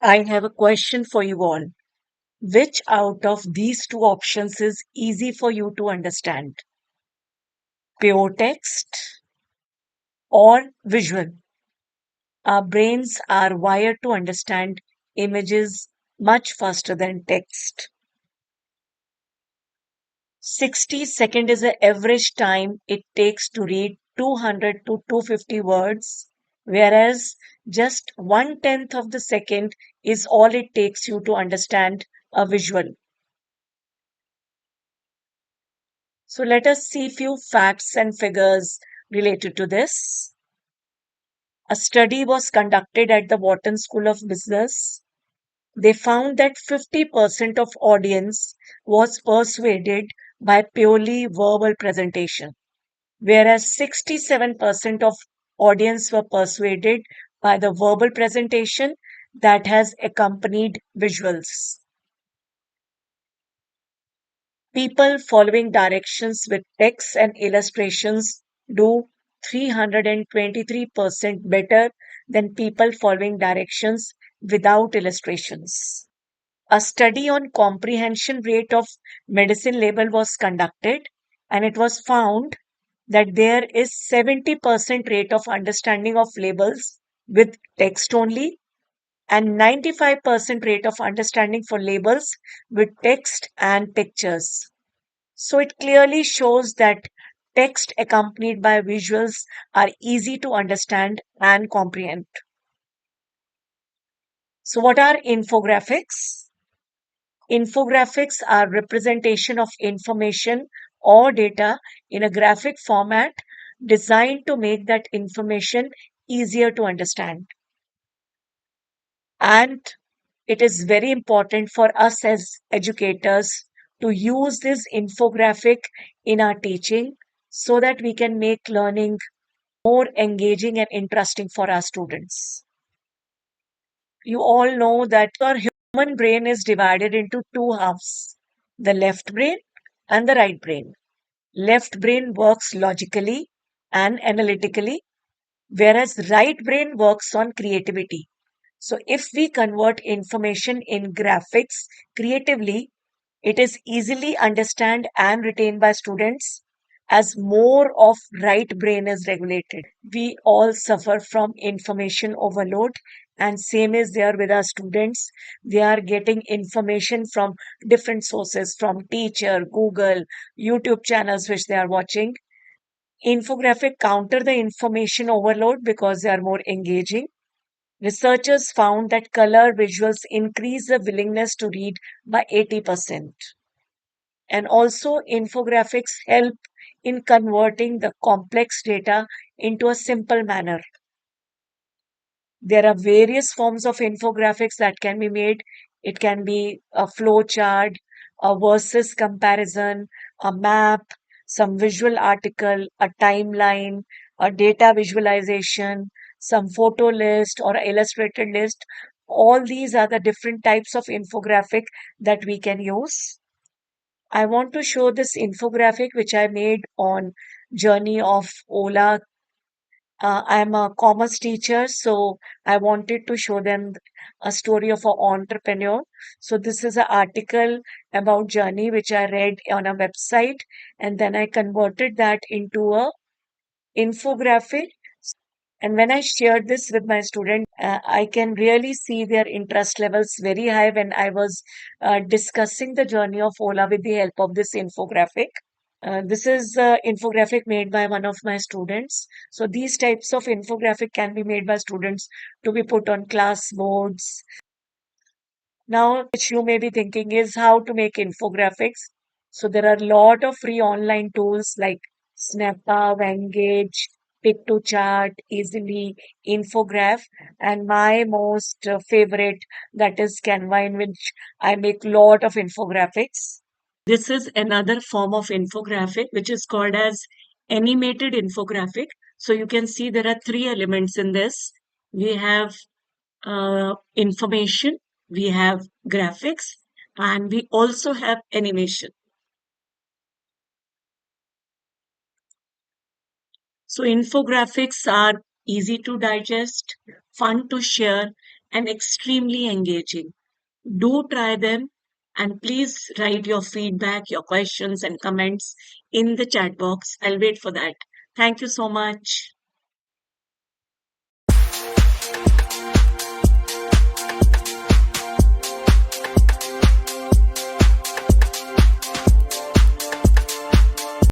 I have a question for you all. Which out of these two options is easy for you to understand? Pure text or visual? Our brains are wired to understand images much faster than text. 60 seconds is the average time it takes to read 200 to 250 words, whereas just 1/10 of the second is all it takes you to understand a visual. So let us see few facts and figures related to this. A study was conducted at the Wharton School of Business. They found that 50% of audience was persuaded by purely verbal presentation, whereas 67% of audience were persuaded by the verbal presentation that has accompanied visuals. People following directions with text and illustrations do 323% better than people following directions without illustrations. A study on comprehension rate of medicine label was conducted, and it was found that there is 70% rate of understanding of labels with text only and 95% rate of understanding for labels with text and pictures. So it clearly shows that text accompanied by visuals are easy to understand and comprehend. So what are infographics? Infographics are representation of information or data in a graphic format designed to make that information easier to understand. And it is very important for us as educators to use this infographic in our teaching so that we can make learning more engaging and interesting for our students. You all know that our human brain is divided into two halves, the left brain and the right brain. Left brain works logically and analytically, whereas right brain works on creativity. So if we convert information in graphics creatively, it is easily understand and retained by students as more of right brain is regulated. We all suffer from information overload, and same is there with our students. They are getting information from different sources, from teacher, Google, YouTube channels which they are watching. Infographic counter the information overload because they are more engaging. Researchers found that color visuals increase the willingness to read by 80%. And also, infographics help in converting the complex data into a simple manner. There are various forms of infographics that can be made. It can be a flow chart, a versus comparison, a map, some visual article, a timeline, a data visualization, some photo list or illustrated list. All these are the different types of infographic that we can use. I want to show this infographic which I made on journey of Ola. I'm a commerce teacher, so I wanted to show them a story of an entrepreneur. So this is an article about journey which I read on a website, and then I converted that into a infographic. And when I shared this with my student, I can really see their interest levels very high when I was discussing the journey of Ola with the help of this infographic. This is infographic made by one of my students. So these types of infographic can be made by students to be put on class boards. Now, which you may be thinking is how to make infographics. So there are a lot of free online tools like Snappa, Engage, Pick to Chart, Easily, Infograph, and my most favorite that is Canva, in which I make lot of infographics. This is another form of infographic, which is called as animated infographic. So you can see there are three elements in this. We have information, we have graphics, and we also have animation. So infographics are easy to digest, fun to share, and extremely engaging. Do try them and please write your feedback, your questions, and comments in the chat box. I'll wait for that. Thank you so much.